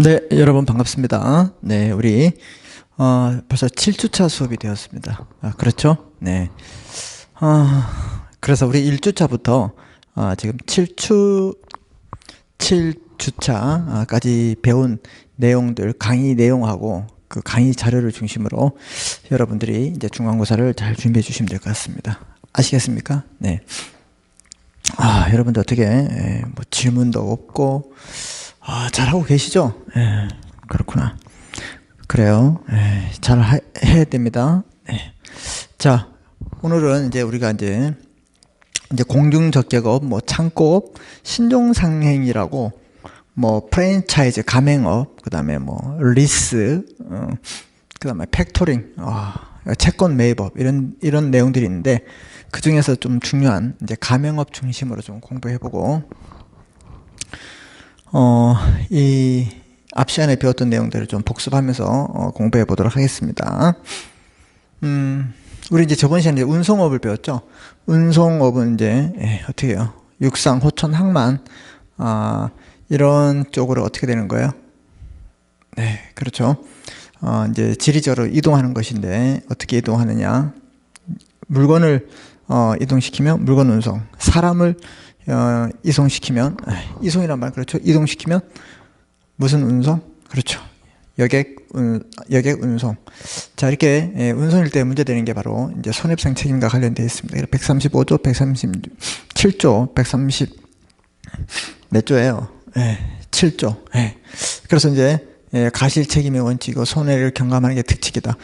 네, 여러분 반갑습니다. 네, 우리 벌써 7주차 수업이 되었습니다. 그렇죠? 네. 그래서 우리 1주차부터 지금 7주차까지 배운 내용들, 강의 내용하고 그 강의 자료를 중심으로 여러분들이 이제 중간고사를 잘 준비해 주시면 될 것 같습니다. 아시겠습니까? 네. 여러분들 어떻게 뭐 질문도 없고 잘하고 계시죠? 그렇구나. 그래요. 잘 해야 됩니다. 자, 오늘은 이제 우리가 이제 공중적객업, 뭐 창고업, 신종상행이라고 뭐 프랜차이즈 가맹업, 그다음에 뭐 리스, 그다음에 팩토링, 채권 매입업 이런 내용들이 있는데 그 중에서 좀 중요한 이제 가맹업 중심으로 좀 공부해보고 이 앞 시간에 배웠던 내용들을 좀 복습하면서 공부해 보도록 하겠습니다. 우리 이제 저번 시간에 운송업을 배웠죠. 운송업은 이제 어떻게 해요? 육상, 호천, 항만 이런 쪽으로 어떻게 되는 거예요? 네, 그렇죠. 이제 지리적으로 이동하는 것인데 어떻게 이동하느냐? 물건을 이동시키면 물건 운송, 사람을 이송시키면 이송이란 말 그렇죠. 이동시키면 무슨 운송? 그렇죠. 여객 운송. 자, 이렇게 운송일 때 문제되는 게 바로 이제 손해배상 책임과 관련되어 있습니다. 135조, 137조, 130 몇 조예요? 7조. 그래서 이제 가실 책임의 원칙이고 손해를 경감하는 게 특칙이다.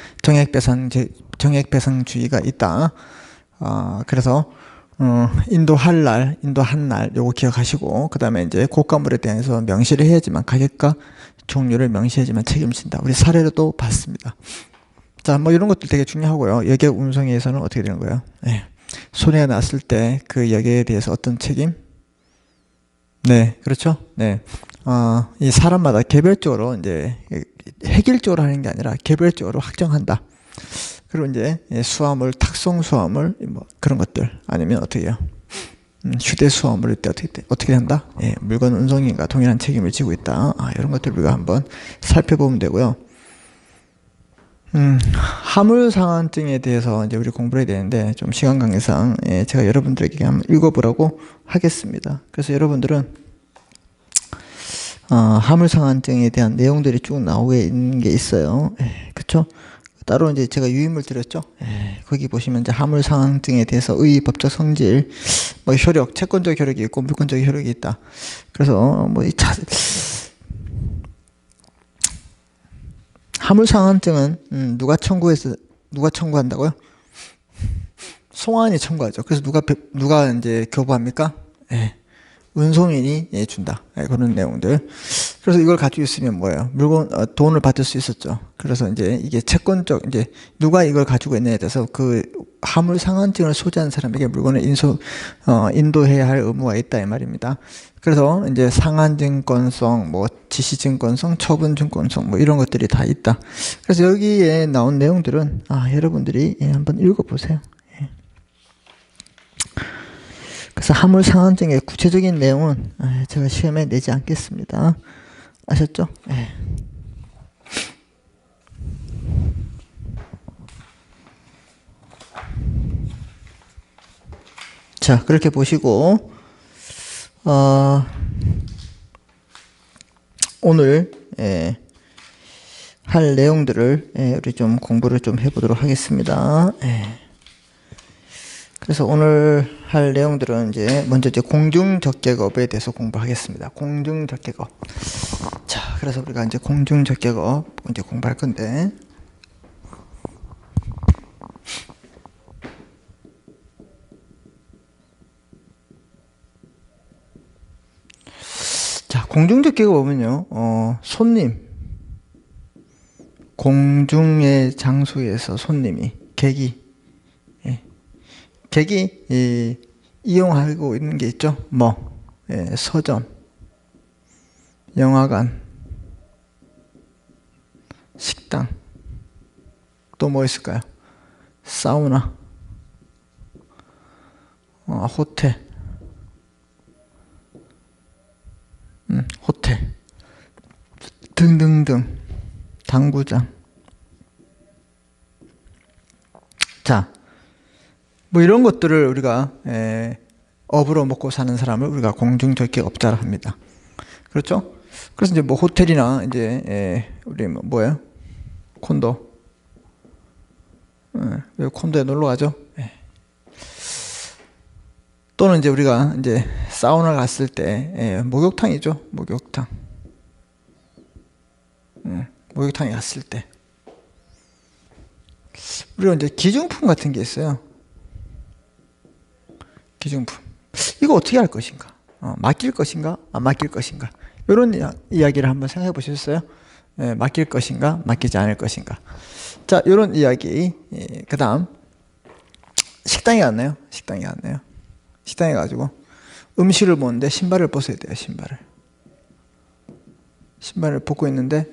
정액배상주의가 있다. 그래서 인도 한날 요거 기억하시고 그 다음에 이제 고가물에 대해서 명시를 해야지만 가격과 종류를 명시해야지만 책임진다. 우리 사례로도 봤습니다. 자, 뭐 이런 것들 되게 중요하고요. 여객 운송에서는 어떻게 되는 거예요? 손해가 났을 때 그 여객에 대해서 어떤 책임? 네, 그렇죠. 네, 이 사람마다 개별적으로 이제 획일적으로 하는 게 아니라 개별적으로 확정한다. 그리고 이제 수화물, 탁송 수화물 뭐 그런 것들 아니면 어떻게 해요? 휴대 수화물일 때 어떻게 한다? 물건 운송인과 동일한 책임을 지고 있다. 이런 것들 우리가 한번 살펴보면 되고요. 화물상한증에 대해서 이제 우리 공부를 해야 되는데 좀 시간 관계상 제가 여러분들에게 한번 읽어보라고 하겠습니다. 그래서 여러분들은 화물상한증에 대한 내용들이 쭉 나오게 있는 게 있어요. 그렇죠? 따로 이제 제가 유인물 드렸죠. 거기 보시면 이제 화물상한증에 대해서 의, 법적 성질, 뭐 효력, 채권적 효력이 있고 물권적 효력이 있다. 그래서 뭐 이 화물상한증은 누가 청구한다고요? 송환이 청구하죠. 그래서 누가 이제 교부합니까? 운송인이 준다. 그런 내용들. 그래서 이걸 가지고 있으면 뭐예요? 돈을 받을 수 있었죠. 그래서 이제 이게 채권적, 이제 누가 이걸 가지고 있느냐에 대해서 그 화물 상한증을 소지한 사람에게 물건을 인도해야 할 의무가 있다. 이 말입니다. 그래서 이제 상한증권성, 뭐 지시증권성, 처분증권성, 뭐 이런 것들이 다 있다. 그래서 여기에 나온 내용들은, 여러분들이 한번 읽어보세요. 그래서 화물 상한증의 구체적인 내용은 제가 시험에 내지 않겠습니다. 아셨죠? 자, 그렇게 보시고 오늘 할 내용들을 우리 좀 공부를 좀 해보도록 하겠습니다. 그래서 오늘 할 내용들은 먼저 공중적객업에 대해서 공부하겠습니다. 공중적객업. 자, 그래서 우리가 이제 공중적객업 이제 공부할 건데, 자, 공중적객업은요, 손님, 공중의 장소에서 손님이 객이 이용하고 있는 게 있죠. 뭐 서점, 영화관, 식당, 또 뭐 있을까요? 사우나, 호텔, 호텔 등등등. 당구장. 자, 뭐 이런 것들을 우리가 업으로 먹고 사는 사람을 우리가 공중적격업자라 합니다. 그렇죠? 그래서 이제 뭐 호텔이나 이제 우리 뭐예요? 콘도. 왜 콘도에 놀러 가죠? 또는 이제 우리가 이제 사우나 갔을 때 목욕탕이죠. 목욕탕. 목욕탕에 갔을 때 우리가 이제 기증품 같은 게 있어요. 기증품. 이거 어떻게 할 것인가? 맡길 것인가? 안 맡길 것인가? 이런 이야기를 한번 생각해 보셨어요? 맡길 것인가? 맡기지 않을 것인가? 자, 이런 이야기. 그 다음 식당에 갔네요. 식당에 갔네요. 식당에 가지고 음식을 먹는데 신발을 벗어야 돼요. 신발을 벗고 있는데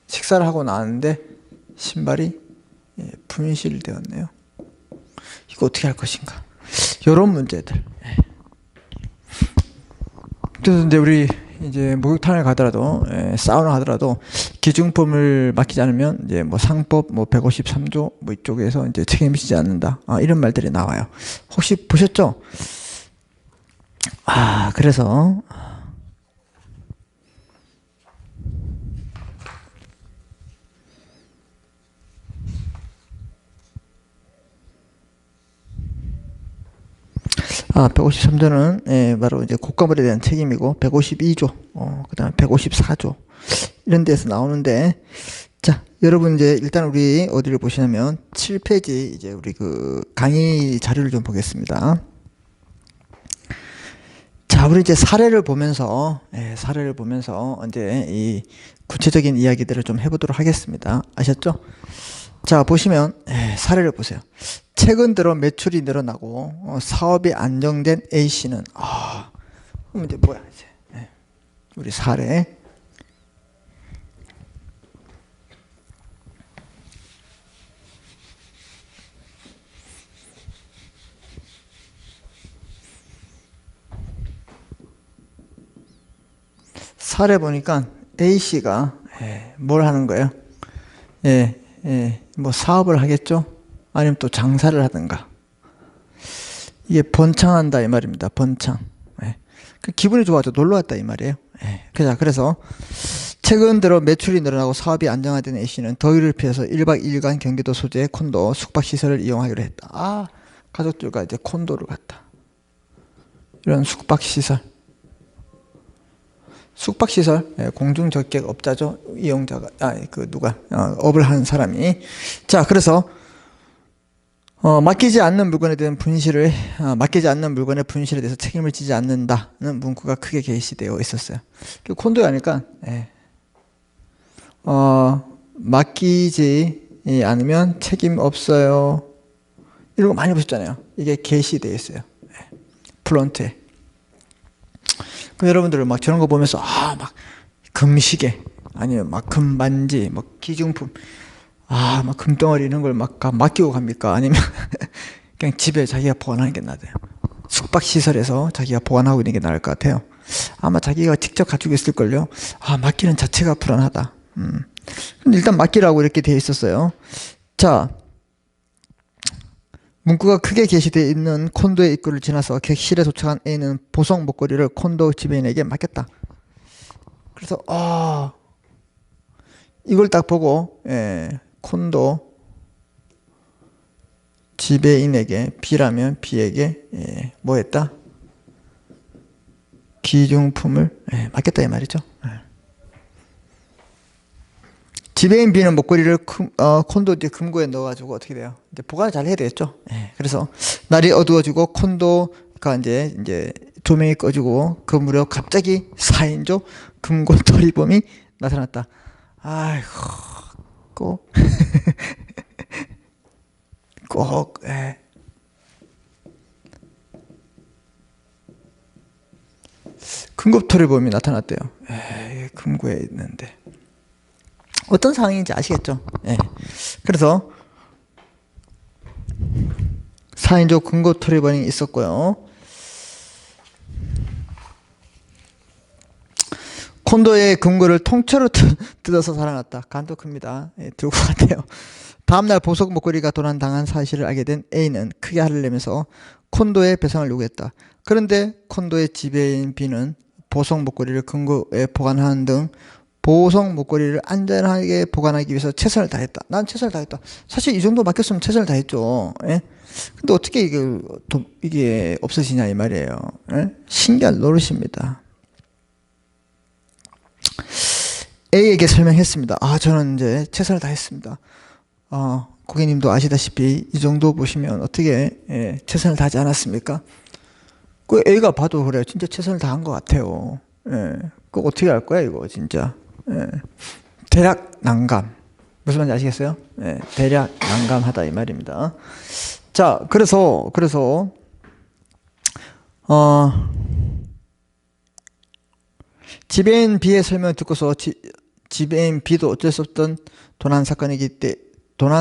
식사를 하고 나왔는데 신발이 분실되었네요. 이거 어떻게 할 것인가? 이런 문제들. 그래서 이제 우리 이제 목욕탕을 가더라도 사우나 가더라도 기증품을 맡기지 않으면 이제 뭐 상법 뭐 153조 뭐 이쪽에서 이제 책임지지 않는다. 이런 말들이 나와요. 혹시 보셨죠? 그래서 아, 153조는 바로 이제 국가물에 대한 책임이고 152조, 그다음에 154조 이런 데서 나오는데, 자, 여러분 이제 일단 우리 어디를 보시냐면 7페이지 이제 우리 그 강의 자료를 좀 보겠습니다. 자, 우리 이제 사례를 보면서 이제 이 구체적인 이야기들을 좀 해보도록 하겠습니다. 아셨죠? 자, 보시면 사례를 보세요. 최근 들어 매출이 늘어나고 사업이 안정된 A씨는 그럼 이제 뭐야 이제 우리 사례. 사례 보니까 A씨가 뭘 하는 거예요? 뭐 사업을 하겠죠? 아니면 또 장사를 하든가. 이게 번창한다 이 말입니다. 번창. 기분이 좋아져 놀러 왔다 이 말이에요. 그래서 최근 들어 매출이 늘어나고 사업이 안정화된 A씨는 더위를 피해서 1박 2일간 경기도 소재의 콘도 숙박시설을 이용하기로 했다. 가족들과 이제 콘도를 갔다. 이런 숙박시설. 공중적격업자죠. 이용자가, 업을 하는 사람이. 자, 그래서, 맡기지 않는 물건에 대해서 책임을 지지 않는다는 문구가 크게 게시되어 있었어요. 콘도에 하니까, 맡기지 않으면 책임 없어요. 이런 거 많이 보셨잖아요. 이게 게시되어 있어요. 프론트에. 그럼 여러분들 막 저런 거 보면서 막 금시계 아니면 막 금반지 막 기증품 막 금덩어리 이런 걸 막 맡기고 갑니까? 아니면 그냥 집에 자기가 보관하는 게 나아요? 숙박시설에서 자기가 보관하고 있는 게 나을 것 같아요. 아마 자기가 직접 가지고 있을걸요. 맡기는 자체가 불안하다. 근데 일단 맡기라고 이렇게 되어 있었어요. 자, 문구가 크게 게시되어 있는 콘도의 입구를 지나서 객실에 도착한 A는 보석 목걸이를 콘도 지배인에게 맡겼다. 그래서 이걸 딱 보고 콘도 지배인에게 B라면 B에게 뭐 했다? 기증품을 맡겼다 이 말이죠. 지배인 B는 목걸이를 콘도 뒤에 금고에 넣어가지고 어떻게 돼요? 이제 보관을 잘 해야 되겠죠. 그래서 날이 어두워지고 콘도가 이제 조명이 꺼지고 그 무렵 갑자기 4인조 금고털이범이 나타났다. 아이고, 꼭 금고털이범이 나타났대요. 금고에 있는데. 어떤 상황인지 아시겠죠? 그래서 4인조 금고털이범이 있었고요. 콘도의 금고를 통째로 뜯어서 살아났다. 간도 큽니다. 예, 들고 갔대요. 다음날 보석 목걸이가 도난당한 사실을 알게 된 A는 크게 화를 내면서 콘도의 배상을 요구했다. 그런데 콘도의 지배인 B는 보석 목걸이를 금고에 보관하는 등 보석 목걸이를 안전하게 보관하기 위해서 최선을 다했다. 난 최선을 다했다. 사실 이 정도 맡겼으면 최선을 다했죠. 예? 근데 어떻게 이게 없어지냐 이 말이에요. 예? 신기한 노릇입니다. A에게 설명했습니다. 저는 이제 최선을 다했습니다. 고객님도 아시다시피 이 정도 보시면 어떻게 최선을 다하지 않았습니까? 그 A가 봐도 그래요. 진짜 최선을 다한 것 같아요. 그 어떻게 할 거야 이거 진짜. 대략 난감. 무슨 말인지 아시겠어요? 대략 난감하다 이 말입니다. 자, 그래서 지배인 B의 설명을 듣고서 지배인 B도 어쩔 수 없던 도난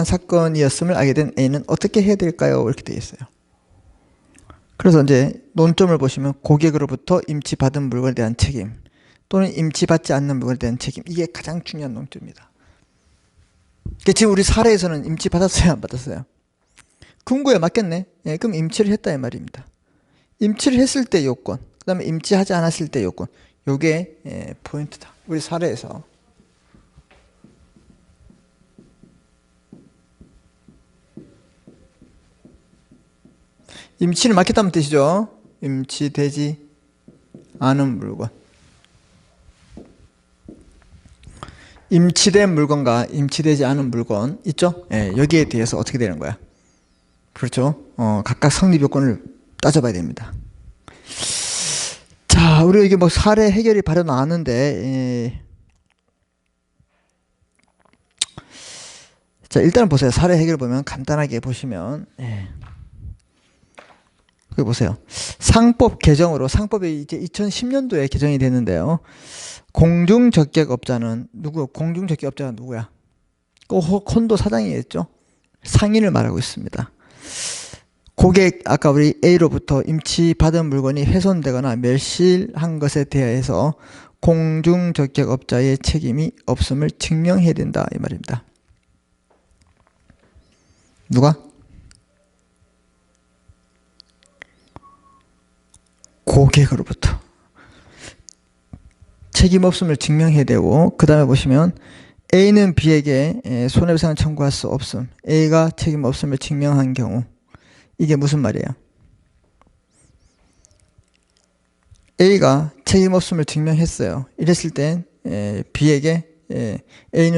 사건이었음을 알게 된 A는 어떻게 해야 될까요? 이렇게 되어 있어요. 그래서 이제 논점을 보시면 고객으로부터 임치받은 물건에 대한 책임 또는 임치받지 않는 물건에 대한 책임, 이게 가장 중요한 논점입니다. 지금 우리 사례에서는 임치받았어요, 안 받았어요? 금고에 맡겼네. 그럼 임치를 했다 이 말입니다. 임치를 했을 때 요건, 그 다음에 임치하지 않았을 때 요건, 요게 포인트다. 우리 사례에서. 임치를 맡겼다는 뜻이죠. 임치되지 않은 물건. 임치된 물건과 임치되지 않은 물건 있죠? 여기에 대해서 어떻게 되는 거야? 그렇죠? 각각 성립 요건을 따져봐야 됩니다. 자, 우리 이게 뭐 사례 해결이 바로 나왔는데, 자, 일단 보세요. 사례 해결 보면 간단하게 보시면, 여기 보세요. 상법 개정으로, 상법이 이제 2010년도에 개정이 됐는데요. 공중적객업자는 공중적객업자가 누구야? 콘도 사장이겠죠? 상인을 말하고 있습니다. 고객, 아까 우리 A로부터 임치받은 물건이 훼손되거나 멸실한 것에 대해서 공중적객업자의 책임이 없음을 증명해야 된다 이 말입니다. 누가? 고객으로부터 책임 없음을 증명해야 되고, 그 다음에 보시면 A는 B에게 손해배상을 청구할 수 없음, A가 책임 없음을 증명한 경우, 이게 무슨 말이에요? A가 책임 없음을 증명했어요. 이랬을 땐 A는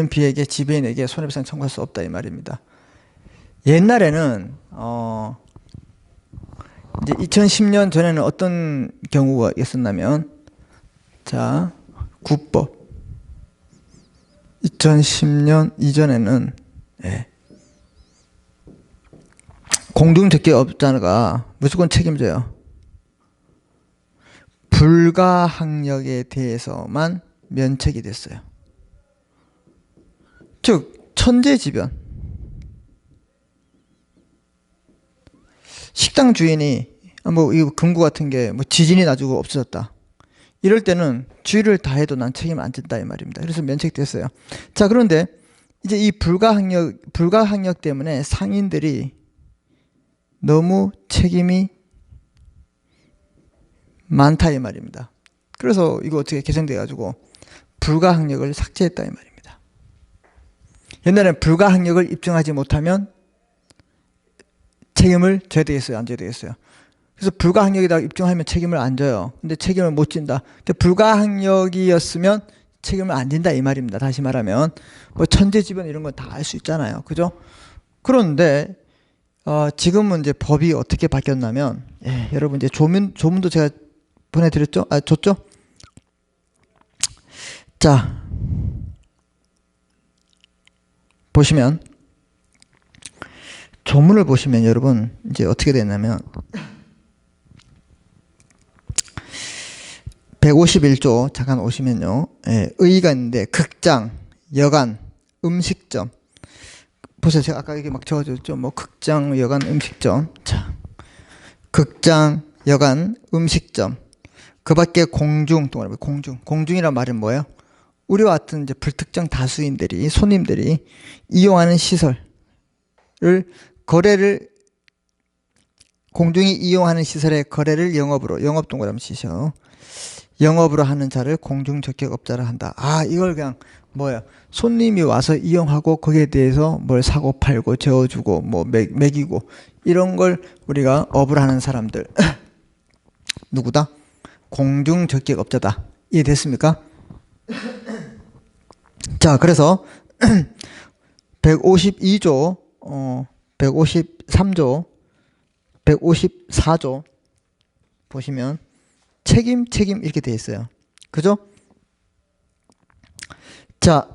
B에게, 지배인에게 손해배상 청구할 수 없다 이 말입니다. 옛날에는 이제 2010년 전에는 어떤 경우가 있었냐면, 자, 국법 2010년 이전에는 공중적객업자가 무조건 책임져요. 불가항력에 대해서만 면책이 됐어요. 즉 천재지변, 식당 주인이 뭐 이 금고 같은 게 뭐 지진이 나주고 없어졌다, 이럴 때는 주의를 다해도 난 책임을 안 진다 이 말입니다. 그래서 면책됐어요. 자, 그런데 이제 이 불가항력 때문에 상인들이 너무 책임이 많다 이 말입니다. 그래서 이거 어떻게 개정돼 가지고 불가항력을 삭제했다 이 말입니다. 옛날에는 불가항력을 입증하지 못하면 책임을 져야 되겠어요, 안 져야 되겠어요? 그래서 불가항력이다 입증하면 책임을 안 져요. 근데 책임을 못 진다. 근데 불가항력이었으면 책임을 안 진다 이 말입니다. 다시 말하면 뭐 천재지변 이런 건 다 알 수 있잖아요, 그죠? 그런데 지금은 이제 법이 어떻게 바뀌었냐면, 여러분 이제 조문도 제가 보내드렸죠? 줬죠? 자, 보시면 조문을 보시면 여러분 이제 어떻게 됐냐면 151조 잠깐 오시면요, 의의가 있는데 극장, 여관, 음식점. 보세요, 제가 아까 이게 막 적어줬죠. 뭐 극장, 여관, 음식점. 자, 극장, 여관, 음식점. 그 밖에 공중, 동그라미 공중. 공중이란 말은 뭐예요? 우리와 같은 이제 불특정 다수인들이, 손님들이 이용하는 시설을, 거래를, 공중이 이용하는 시설의 거래를 영업으로, 영업 동그라미 치셔. 영업으로 하는 자를 공중적격업자라 한다. 아, 이걸 그냥 뭐야? 손님이 와서 이용하고 거기에 대해서 뭘 사고 팔고 재워주고 뭐 먹이고 이런 걸 우리가 업을 하는 사람들. 누구다? 공중적격업자다. 이해됐습니까? 자, 그래서 152조, 153조, 154조 보시면 책임 이렇게 되어 있어요. 그죠? 자,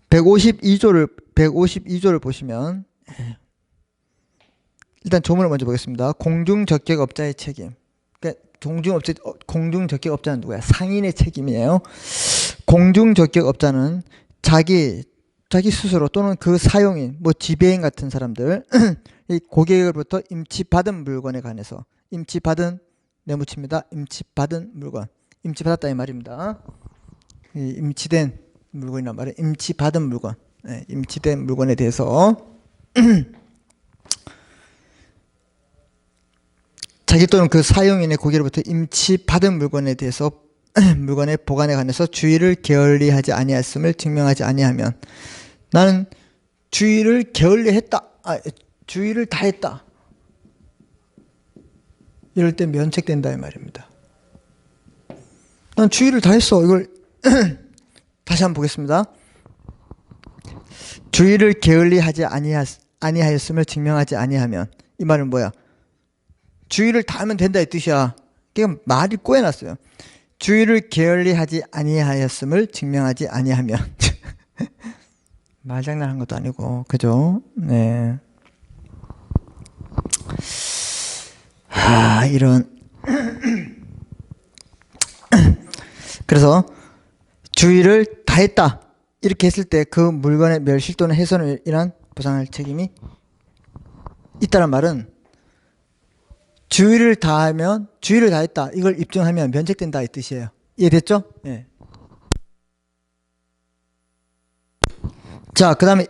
152조를 보시면 일단 조문을 먼저 보겠습니다. 공중적격업자의 책임. 그러니까 공중적격업자는 누구야? 상인의 책임이에요. 공중적격업자는 자기 스스로 또는 그 사용인, 뭐 지배인 같은 사람들, 이 고객으로부터 임치받은 물건에 관해서 임치받은 내묻힙니다. 임치받은 물건. 임치받았다 이 말입니다. 이 임치된 물건이란 말은 임치받은 물건. 네, 임치된 물건에 대해서 자기 또는 그 사용인의 고객으로부터 임치받은 물건에 대해서 물건의 보관에 관해서 주의를 게을리하지 아니하였음을 증명하지 아니하면 나는 주의를 게을리했다. 주의를 다했다. 이럴 때 면책된다 이 말입니다. 난 주의를 다했어. 이걸 다시 한번 보겠습니다. 주의를 게을리하지 아니하였음을 증명하지 아니하면 이 말은 뭐야? 주의를 다하면 된다 이 뜻이야. 그러니까 말이 꼬여놨어요. 주의를 게을리하지 아니하였음을 증명하지 아니하면 말장난한 것도 아니고 그죠? 네. 이런 그래서 주의를 다했다 이렇게 했을 때 그 물건의 멸실 또는 훼손을 인한 보상할 책임이 있다는 말은 주의를 다했다 이걸 입증하면 면책된다 이 뜻이에요. 이해됐죠? 네. 자, 그 다음에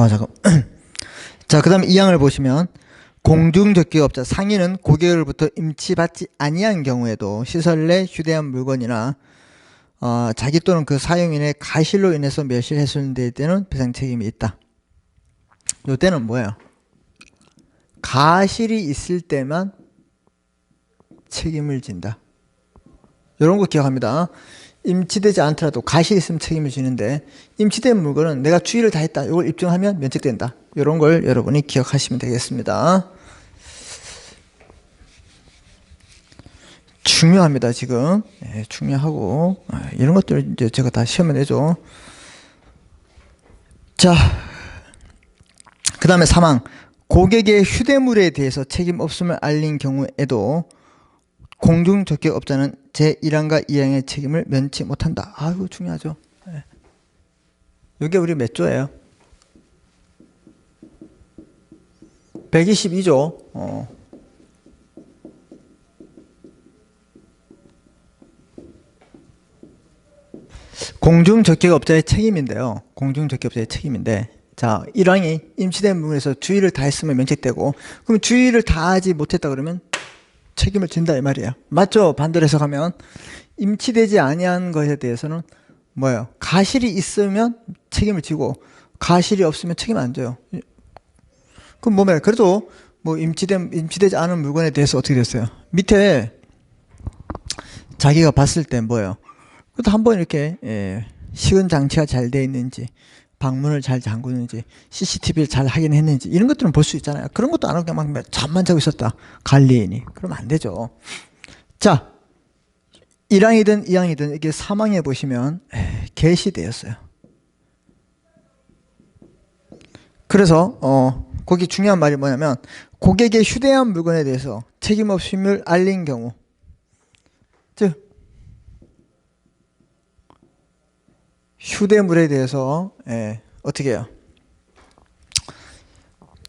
잠깐. 자, 그 다음에 2항을 보시면 공중적격업자 상인은 고객으로부터 임치받지 아니한 경우에도 시설 내 휴대한 물건이나 자기 또는 그 사용인의 가실로 인해서 멸실 훼손될 때는 배상 책임이 있다. 요 때는 뭐예요? 가실이 있을 때만 책임을 진다. 이런 거 기억합니다. 임치되지 않더라도 가실이 있으면 책임을 지는데 임치된 물건은 내가 주의를 다했다. 이걸 입증하면 면책된다. 이런 걸 여러분이 기억하시면 되겠습니다. 중요합니다. 지금 네, 중요하고 이런 것들 이제 제가 다 시험에 내죠. 자, 그 다음에 3항 고객의 휴대물에 대해서 책임 없음을 알린 경우에도 공중적격업자는 제1항과 2항의 책임을 면치 못한다. 이거 중요하죠. 네. 이게 우리 몇 조예요? 122조. 공중적격업자의 책임인데요. 공중적격업자의 책임인데, 자, 1항이 임치된 부분에서 주의를 다했으면 면책되고, 그럼 주의를 다하지 못했다 그러면 책임을 진다 이 말이에요. 맞죠? 반대로 해석하면 임치되지 아니한 것에 대해서는 뭐예요? 가실이 있으면 책임을 지고 가실이 없으면 책임 안 져요. 그럼 뭐면 그래도 뭐 임치되지 않은 물건에 대해서 어떻게 됐어요? 밑에 자기가 봤을 때 뭐예요? 그래도 한번 이렇게 시근 장치가 잘 돼 있는지 방문을 잘 잠그는지 CCTV를 잘 확인했는지 이런 것들은 볼 수 있잖아요. 그런 것도 안 하고 그냥 막 잠만 자고 있었다. 관리인이. 그러면 안 되죠. 자, 1항이든 2항이든 이게 3항에 보시면 게시되었어요. 그래서 거기 중요한 말이 뭐냐면 고객의 휴대한 물건에 대해서 책임 없음을 알린 경우, 즉 휴대물에 대해서 어떻게 해요?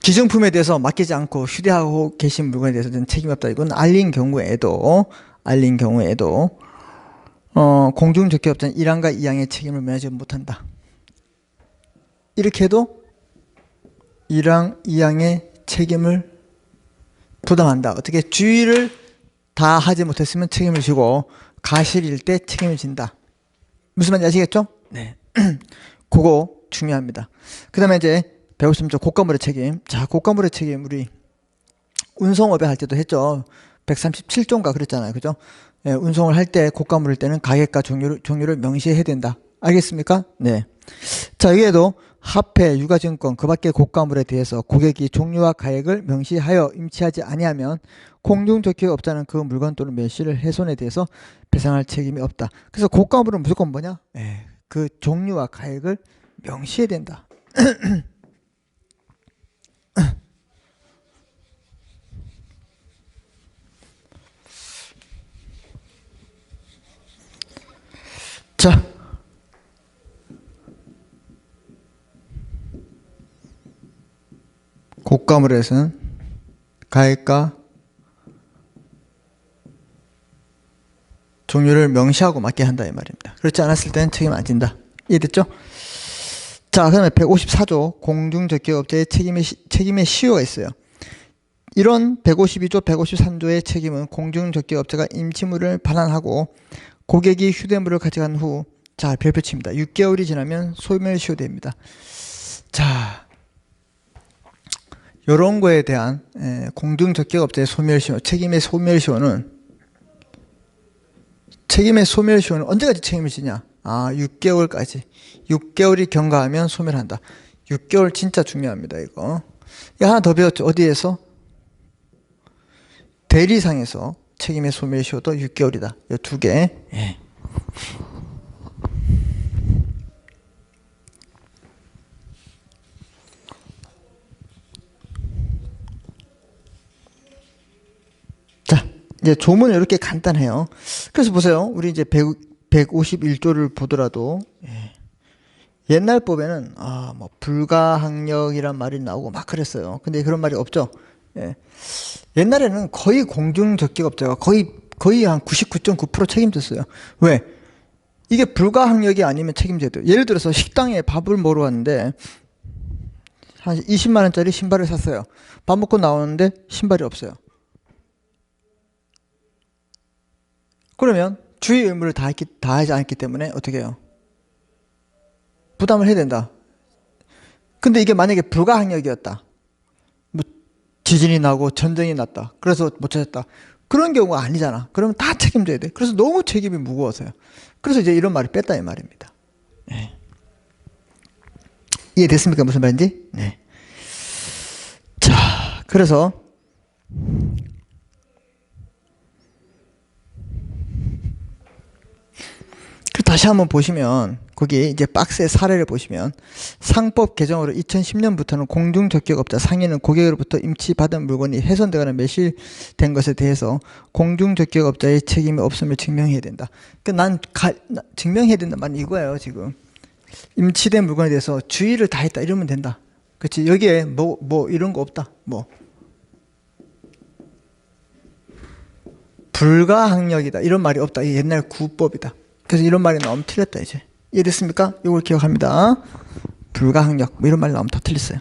기증품에 대해서 맡기지 않고 휴대하고 계신 물건에 대해서는 책임이 없다. 이건 알린 경우에도 공중적격업자는 1항과 2항의 책임을 면하지 못한다. 이렇게 해도 1항, 2항의 책임을 부담한다. 어떻게 주의를 다 하지 못했으면 책임을 지고 가실일 때 책임을 진다. 무슨 말인지 아시겠죠? 네. 그거 중요합니다. 그 다음에 이제 153조 고가물의 책임. 자, 고가물의 책임 우리 운송업에 할 때도 했죠. 137조인가 그랬잖아요. 그죠? 예, 운송을 할 때 고가물일 때는 가격과 종류를 명시해야 된다. 알겠습니까? 네. 자, 여기에도 화폐, 유가증권, 그 밖의 고가물에 대해서 고객이 종류와 가액을 명시하여 임치하지 아니하면 공중적격업자는 그 물건 또는 매실을 훼손에 대해서 배상할 책임이 없다. 그래서 고가물은 무조건 뭐냐? 그 종류와 가액을 명시해야 된다. 자, 고가물에서는 가액과 종류를 명시하고 맡게 한다 이 말입니다. 그렇지 않았을 때는 책임 안 진다. 이해됐죠? 자, 그 다음에 154조 공중적격업자의 책임의 시효가 있어요. 이런 152조, 153조의 책임은 공중적격업자가 임치물을 반환하고 고객이 휴대물을 가져간 후, 자, 별표 칩니다. 6개월이 지나면 소멸시효됩니다. 자, 요런 거에 대한 공중적격업자의 소멸시효, 책임의 소멸시효는 언제까지 책임을 지냐? 6개월까지. 6개월이 경과하면 소멸한다. 6개월 진짜 중요합니다, 이거. 하나 더 배웠죠. 어디에서? 대리상에서 책임의 소멸시효도 6개월이다. 이 두 개. 예. 자, 이제 조문은 이렇게 간단해요. 그래서 보세요. 우리 이제 151조를 보더라도, 옛날 법에는, 뭐, 불가항력이란 말이 나오고 막 그랬어요. 근데 그런 말이 없죠. 예. 옛날에는 거의 공중적격업자가 거의 한 99.9% 책임졌어요. 왜? 이게 불가항력이 아니면 책임져야 돼요. 예를 들어서 식당에 밥을 먹으러 왔는데 한 20만 원짜리 신발을 샀어요. 밥 먹고 나오는데 신발이 없어요. 그러면 주의 의무를 다하지 않기 때문에 어떻게 해요? 부담을 해야 된다. 근데 이게 만약에 불가항력이었다. 뭐 지진이 나고 전쟁이 났다. 그래서 못 찾았다. 그런 경우가 아니잖아. 그러면 다 책임져야 돼. 그래서 너무 책임이 무거워서요. 그래서 이제 이런 말을 뺐다 이 말입니다. 네. 이해됐습니까? 무슨 말인지? 네. 자, 그래서 다시 한번 보시면 거기 이제 박스의 사례를 보시면 상법 개정으로 2010년부터는 공중적격업자 상인은 고객으로부터 임치받은 물건이 훼손되거나 매실된 것에 대해서 공중적격업자의 책임이 없음을 증명해야 된다. 그러니까 증명해야 된다 말은 이거예요. 지금 임치된 물건에 대해서 주의를 다했다 이러면 된다. 그렇지? 여기에 뭐 이런 거 없다. 뭐 불가항력이다 이런 말이 없다. 이게 옛날 구법이다. 그래서 이런 말이 나오면 틀렸다 이제. 이해됐습니까? 이걸 기억합니다. 불가항력 뭐 이런 말이 나오면 다 틀렸어요.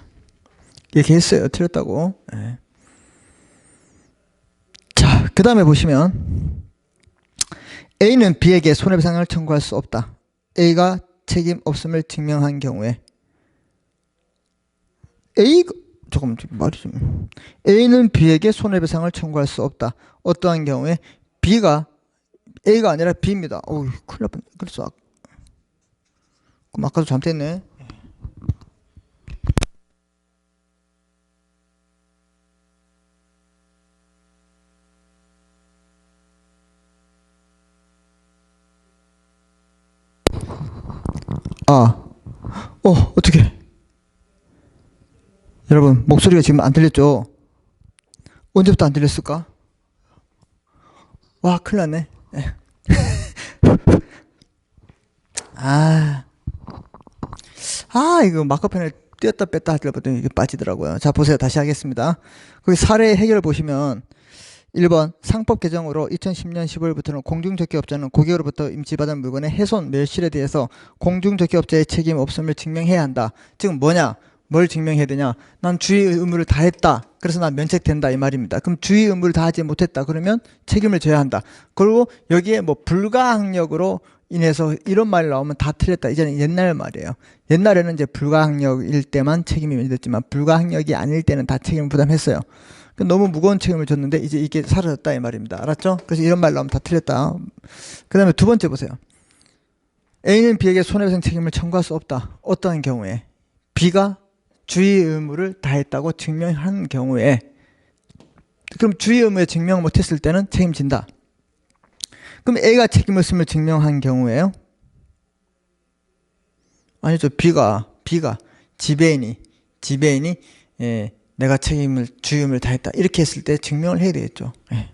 얘기했어요. 틀렸다고. 네. 자, 그 다음에 보시면 A는 B에게 손해배상을 청구할 수 없다. A가 책임 없음을 증명한 경우에 A는 B에게 손해배상을 청구할 수 없다. 어떠한 경우에 A가 아니라 B입니다. 어우, 큰일 날 뻔. 그래서 그럼 아까도 잘못했네. 어떻게? 여러분, 목소리가 지금 안 들렸죠? 언제부터 안 들렸을까? 와, 큰일 났네. 아, 이거 마커펜을 띄었다 뺐다 하려다 보더니 이게 빠지더라고요. 자, 보세요. 다시 하겠습니다. 거기 사례 해결 보시면 1번 상법 개정으로 2010년 15일부터는 공중적기업자는 고객으로부터 임치받은 물건의 훼손, 멸실에 대해서 공중적기업자의 책임 없음을 증명해야 한다. 지금 뭐냐? 뭘 증명해야 되냐? 난 주의 의무를 다했다. 그래서 난 면책된다 이 말입니다. 그럼 주의 의무를 다하지 못했다. 그러면 책임을 져야 한다. 그리고 여기에 뭐 불가항력으로 인해서 이런 말이 나오면 다 틀렸다. 이제는 옛날 말이에요. 옛날에는 이제 불가항력일 때만 책임이 면제됐지만 불가항력이 아닐 때는 다 책임을 부담했어요. 너무 무거운 책임을 졌는데 이제 이게 사라졌다 이 말입니다. 알았죠? 그래서 이런 말 나오면 다 틀렸다. 그 다음에 두 번째 보세요. A는 B에게 손해배상 책임을 청구할 수 없다. 어떠한 경우에? B가 주의 의무를 다했다고 증명한 경우에, 그럼 주의 의무에 증명 못했을 때는 책임진다. 그럼 A가 책임을 졌음을 증명한 경우에요? 아니죠. B가 지배인이 내가 주의 의무를 다했다 이렇게 했을 때 증명을 해야 되겠죠. 예.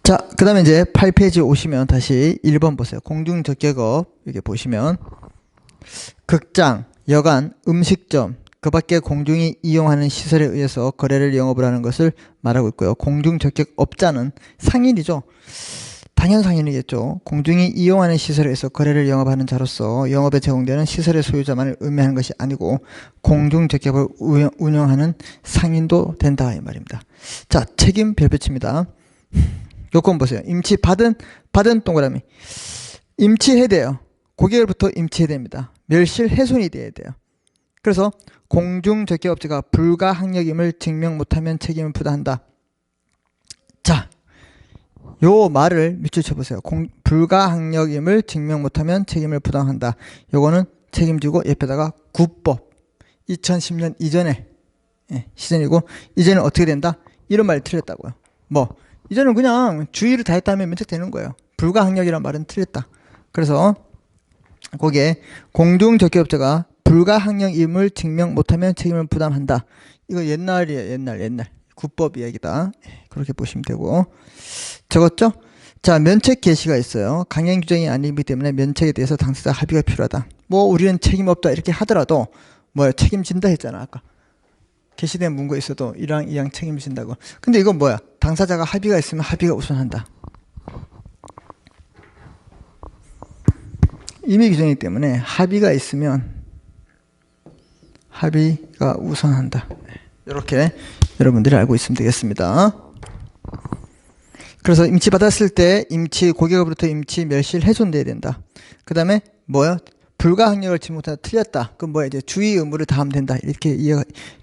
자, 그 다음에 이제 8페이지 오시면 다시 1번 보세요. 공중적격업 여기 보시면 극장, 여관, 음식점 그 밖에 공중이 이용하는 시설에 의해서 거래를 영업을 하는 것을 말하고 있고요. 공중적격업자는 상인이죠. 당연 상인이겠죠. 공중이 이용하는 시설에 의해서 거래를 영업하는 자로서 영업에 제공되는 시설의 소유자만을 의미하는 것이 아니고 공중적격을 운영하는 상인도 된다 이 말입니다. 자, 책임 별표치입니다. 요건 보세요. 임치 받은 동그라미. 임치해야 돼요. 고객으로부터 임치해야 됩니다. 멸실 훼손이 돼야 돼요. 그래서 공중적격업자가 불가항력임을 증명 못하면 책임을 부담한다. 자, 요 말을 밑줄 쳐보세요. 불가항력임을 증명 못하면 책임을 부담한다. 요거는 책임지고 옆에다가 구법 2010년 이전에 시전이고 이제는 어떻게 된다? 이런 말이 틀렸다고요. 뭐 이제는 그냥 주의를 다했다면 면책되는 거예요. 불가항력이란 말은 틀렸다. 그래서 거기에 공중적격업자가 불가항력임을 증명 못하면 책임을 부담한다. 이거 옛날이에요. 옛날 구법 이야기다. 그렇게 보시면 되고. 적었죠? 자, 면책 개시가 있어요. 강행 규정이 아니기 때문에 면책에 대해서 당사자 합의가 필요하다. 뭐 우리는 책임 없다 이렇게 하더라도 뭐야 책임진다 했잖아 아까. 개시된 문구에 있어도 이랑 이랑 책임진다고. 근데 이건 뭐야? 당사자가 합의가 있으면 합의가 우선한다. 임의 규정이기 때문에 합의가 있으면 합의가 우선한다. 이렇게 여러분들이 알고 있으면 되겠습니다. 그래서 임치 받았을 때 고객으로부터 임치 멸실 훼손돼야 된다. 그 다음에 뭐요? 불가항력을 지금 못하다 틀렸다. 그럼 뭐야? 이제 주의 의무를 다하면 된다. 이렇게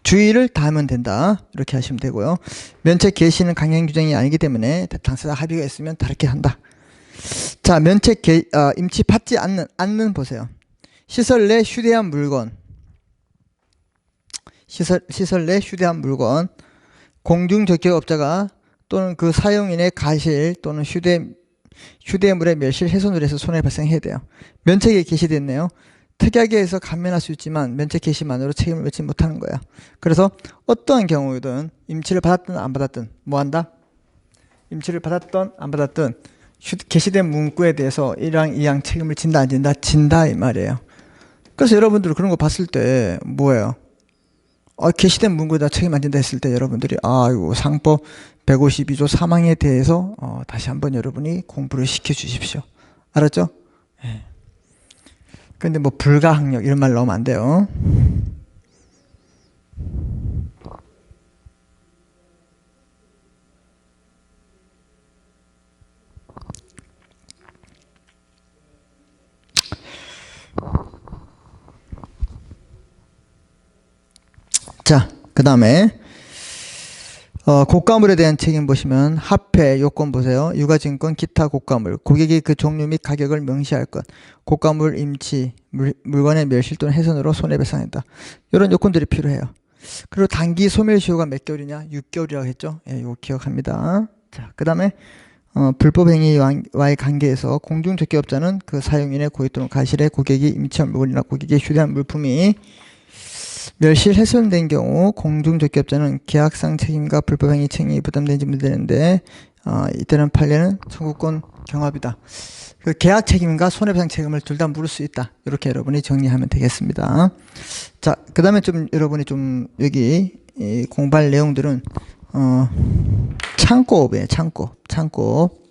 주의를 다하면 된다. 이렇게 하시면 되고요. 면책 개시는 강행 규정이 아니기 때문에 당사자 합의가 있으면 다르게 한다. 자, 임치 받지 않는 보세요. 시설 내 휴대한 물건. 시설 내 휴대한 물건. 공중적격업자가 또는 그 사용인의 가실 또는 휴대물의 멸실 훼손을 해서 손해 발생해야 돼요. 면책이 개시됐네요. 특약에 해서 감면할 수 있지만 면책 개시만으로 책임을 묻지 못하는 거예요. 그래서 어떠한 경우든 임치를 받았든 안 받았든 뭐 한다? 임치를 받았든 안 받았든 개시된 문구에 대해서 이랑 이랑 책임을 진다 안 진다? 진다 이 말이에요. 그래서 여러분들 그런 거 봤을 때 뭐예요? 게시된 문구에다 책임 안 진다 했을 때 여러분들이 이거 상법 152조 3항에 대해서 다시 한번 여러분이 공부를 시켜 주십시오. 알았죠? 예. 근데 뭐 불가항력 이런 말 나오면 안 돼요. 자, 그 다음에 고가물에 대한 책임 보시면 합해 요건 보세요. 유가증권 기타 고가물 고객이 그 종류 및 가격을 명시할 것. 고가물 임치 물건의 멸실 또는 훼손으로 손해배상한다. 이런 요건들이 필요해요. 그리고 단기 소멸시효가 몇 개월이냐? 6개월이라고 했죠. 예, 이거 기억합니다. 자, 그 다음에 불법 행위와의 관계에서 공중적격업자는 그 사용인의 고의 또는 가실의 고객이 임치한 물건이나 고객이 휴대한 물품이 멸실 훼손된 경우 공중적격자는 계약상 책임과 불법행위 책임이 부담된 지문이 되는데 이때는 판례는 청구권 경합이다. 그 계약 책임과 손해배상 책임을 둘 다 물을 수 있다. 이렇게 여러분이 정리하면 되겠습니다. 자, 그 다음에 좀 여러분이 좀 여기 공부할 내용들은 창고업이에요. 창고업.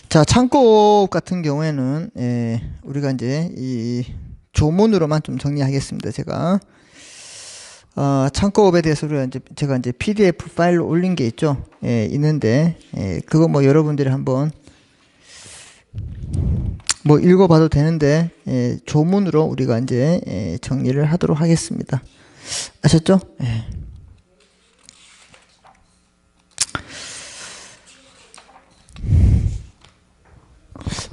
자, 창고업 같은 경우에는 우리가 이제 이 조문으로만 좀 정리하겠습니다. 제가 창고업에 대해서 제가 이제 PDF 파일로 올린 게 있죠. 있는데 그거 뭐 여러분들이 한번 뭐 읽어봐도 되는데 조문으로 우리가 이제 정리를 하도록 하겠습니다. 아셨죠?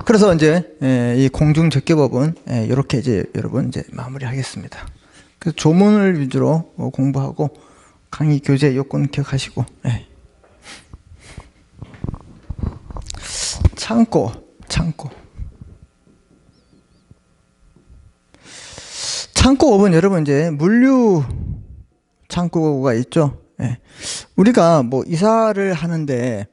그래서 이제 이 공중적계법은 이렇게 이제 여러분 이제 마무리하겠습니다. 그래서 조문을 위주로 공부하고 강의 교재 요건 기억하시고 창고업은 여러분 이제 물류 창고가 있죠. 우리가 뭐 이사를 하는데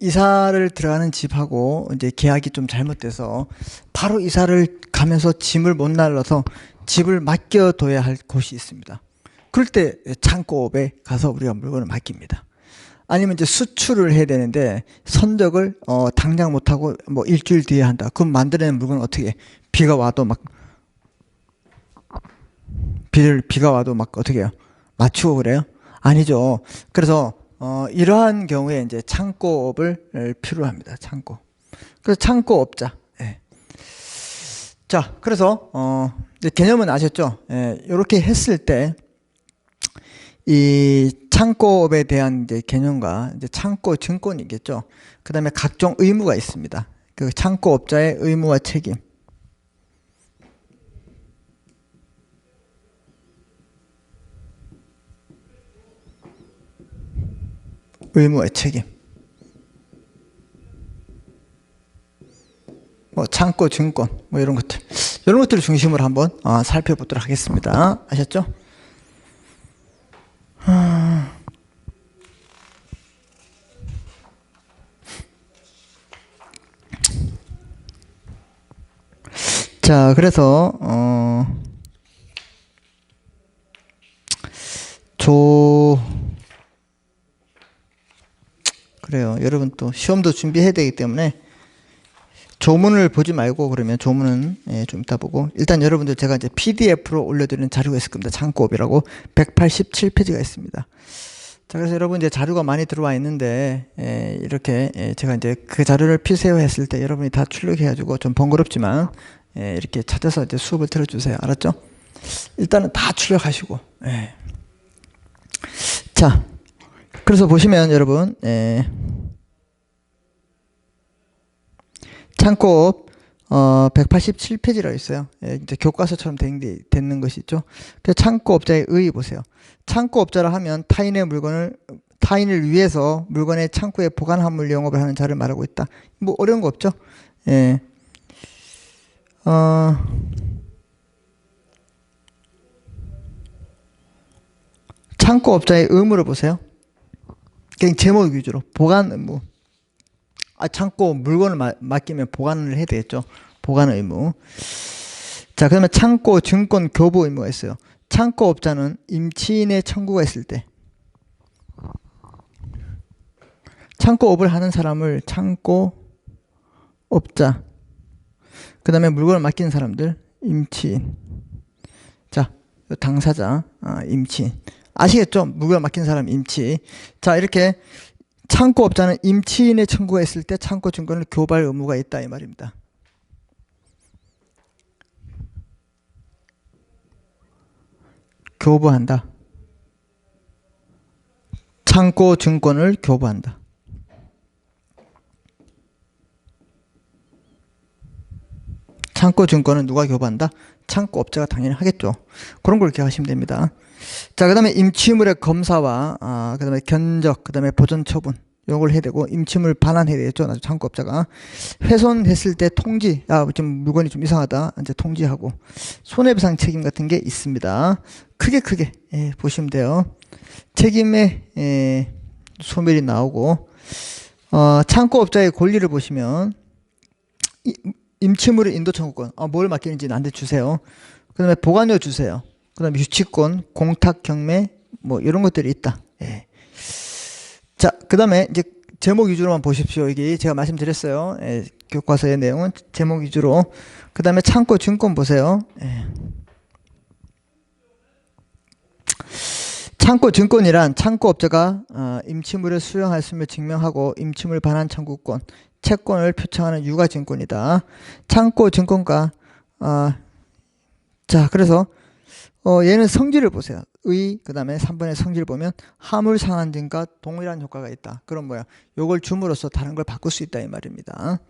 이사를 들어가는 집하고 이제 계약이 좀 잘못돼서 바로 이사를 가면서 짐을 못 날라서 집을 맡겨둬야 할 곳이 있습니다. 그럴 때 창고업에 가서 우리가 물건을 맡깁니다. 아니면 이제 수출을 해야 되는데 선적을 당장 못하고 뭐 일주일 뒤에 한다. 그럼 만들어낸 물건을 어떻게 해? 비가 와도 막 어떻게 해요? 맞추고 그래요? 아니죠. 그래서 이러한 경우에 이제 창고업을 필요로 합니다. 창고. 그래서 창고업자. 자, 그래서 이제 개념은 아셨죠? 이렇게 했을 때 이 창고업에 대한 이제 개념과 이제 창고 증권이겠죠. 그 다음에 각종 의무가 있습니다. 그 창고업자의 의무와 책임. 의무와 책임. 뭐 창고 증권 뭐 이런 것들을 중심으로 한번 살펴보도록 하겠습니다. 아셨죠? 자, 그래서 그래요. 여러분 또 시험도 준비해야 되기 때문에 조문을 보지 말고 그러면 조문은 좀 이따 보고 일단 여러분들 제가 이제 PDF로 올려드리는 자료가 있을 겁니다. 창고업이라고 187페이지가 있습니다. 자, 그래서 여러분 이제 자료가 많이 들어와 있는데 이렇게 제가 이제 그 자료를 필세어 했을 때 여러분이 다 출력해가지고 좀 번거롭지만 이렇게 찾아서 이제 수업을 들어주세요. 알았죠? 일단은 다 출력하시고. 자, 그래서 보시면 여러분 창고업 187페이지라고 있어요. 이제 교과서처럼 되는 것이 있죠. 그래서 창고업자의 의의 보세요. 창고업자라 하면 타인을 위해서 물건의 창고에 보관 환물 영업을 하는 자를 말하고 있다. 뭐 어려운 거 없죠? 창고업자의 의무를 보세요. 그냥 제목 위주로 보관 의무. 창고 물건을 맡기면 보관을 해야 되겠죠. 보관 의무. 자, 그러면 창고 증권 교부 의무가 있어요. 창고업자는 임치인의 청구가 있을 때 창고업을 하는 사람을 창고업자, 그 다음에 물건을 맡기는 사람들 임치인. 자, 당사자 임치인. 아시겠죠? 물건을 맡기는 사람 임치. 자, 이렇게 창고업자는 임치인의 청구가 있을 때 창고 증권을 교부할 의무가 있다 이 말입니다. 교부한다. 창고 증권을 교부한다. 창고 증권은 누가 교부한다? 창고업자가 당연히 하겠죠. 그런 걸 기억하시면 됩니다. 자, 그 다음에 임치물의 검사와 그 다음에 견적, 그 다음에 보존 처분 요걸 해야 되고, 임침을 반환해야 되겠죠. 나중에 창고업자가. 훼손했을 때 통지, 좀 물건이 좀 이상하다. 이제 통지하고. 손해배상 책임 같은 게 있습니다. 크게, 보시면 돼요. 책임의, 소멸이 나오고, 창고업자의 권리를 보시면, 임치물의 인도 청구권, 뭘 맡기는지 나한테 주세요. 그 다음에 보관료 주세요. 그 다음에 유치권, 공탁, 경매, 뭐, 이런 것들이 있다. 예. 자, 그 다음에 이제 제목 위주로만 보십시오. 이게 제가 말씀드렸어요. 예, 교과서의 내용은 제목 위주로. 그 다음에 창고 증권 보세요. 예. 창고 증권이란 창고업자가 임치물을 수령하였음을 증명하고 임치물 반환 청구권, 채권을 표창하는 유가 증권이다. 창고 증권가, 자, 그래서 얘는 성질을 보세요. 그 다음에 3번의 성질을 보면 화물 상한 등과 동일한 효과가 있다. 그럼 뭐야? 요걸 줌으로써 다른 걸 바꿀 수 있다 이 말입니다.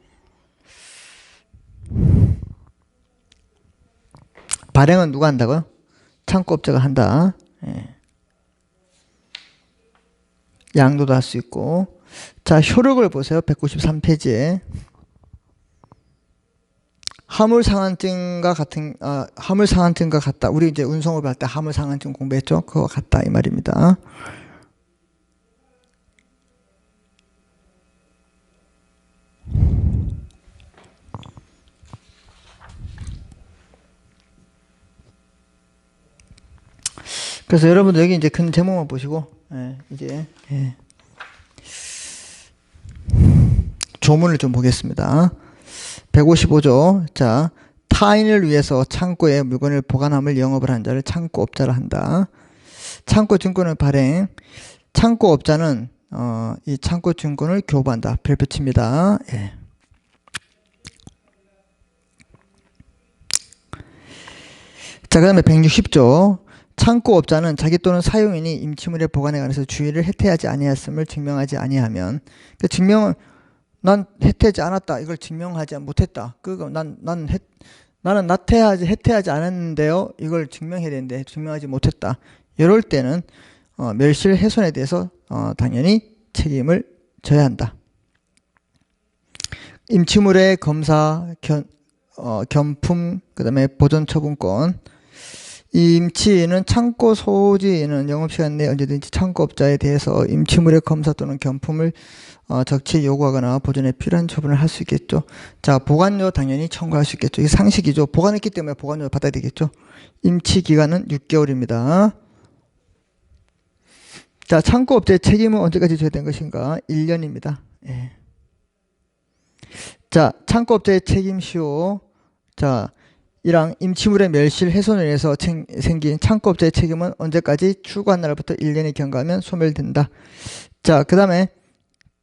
발행은 누가 한다고요? 창고업자가 한다. 예. 양도도 할 수 있고. 자, 효력을 보세요. 193페이지에. 화물상한증과 같다. 우리 이제 운송업을 할 때 화물상한증 공부했죠? 그거 같다 이 말입니다. 그래서 여러분들 여기 이제 큰 제목만 보시고, 이제, 조문을 좀 보겠습니다. 155조. 자, 타인을 위해서 창고에 물건을 보관함을 영업을 한 자를 창고업자라 한다. 창고 증권을 발행. 창고업자는 이 창고 증권을 교부한다. 별표 칩니다. 예. 자, 그 다음에 160조. 창고업자는 자기 또는 사용인이 임치물의 보관에 관해서 주의를 해태하지 아니하였음을 증명하지 아니하면, 그 증명을 난 해태하지 않았다. 이걸 증명하지 못했다. 나는 해태하지 않았는데요. 이걸 증명해야 되는데 증명하지 못했다. 이럴 때는 멸실 훼손에 대해서 당연히 책임을 져야 한다. 임치물의 검사, 견품, 그 다음에 보존처분권. 이 임치는 창고 소지인은 영업시간 내에 언제든지 창고업자에 대해서 임치물의 검사 또는 견품을 적시 요구하거나 보존에 필요한 처분을 할 수 있겠죠. 자, 보관료 당연히 청구할 수 있겠죠. 이게 상식이죠. 보관했기 때문에 보관료를 받아야 되겠죠. 임치 기간은 6개월입니다. 자, 창고업자의 책임은 언제까지 져야 되는 것인가? 1년입니다. 예. 자, 창고업자의 책임시효. 자, 이랑 임치물의 멸실 훼손을 위해서 생긴 창고업자의 책임은 언제까지? 출고한 날부터 1년이 경과하면 소멸된다. 자, 그 다음에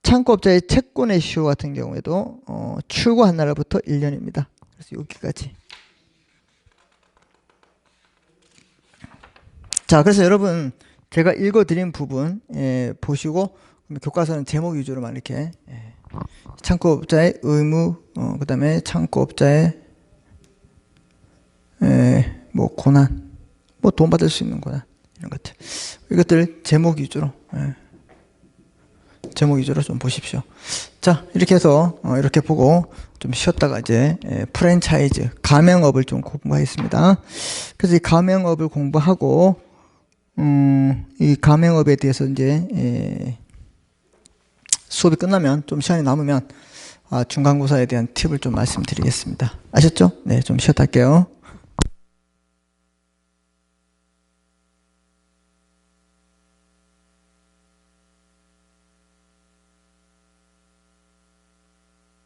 창고업자의 채권의 시효 같은 경우에도 출고한 날부터 1년입니다. 그래서 여기까지. 자, 그래서 여러분 제가 읽어드린 부분 보시고 교과서는 제목 위주로만 이렇게 창고업자의 의무, 그 다음에 창고업자의 뭐 고난, 뭐 돈 받을 수 있는 고난, 이런 것들, 이것들 제목 위주로 좀 보십시오. 자, 이렇게 해서 이렇게 보고 좀 쉬었다가 이제 프랜차이즈 가맹업을 좀 공부하겠습니다. 그래서 이 가맹업을 공부하고 이 가맹업에 대해서 이제 수업이 끝나면 좀 시간이 남으면 중간고사에 대한 팁을 좀 말씀드리겠습니다. 아셨죠? 네, 좀 쉬었다 할게요.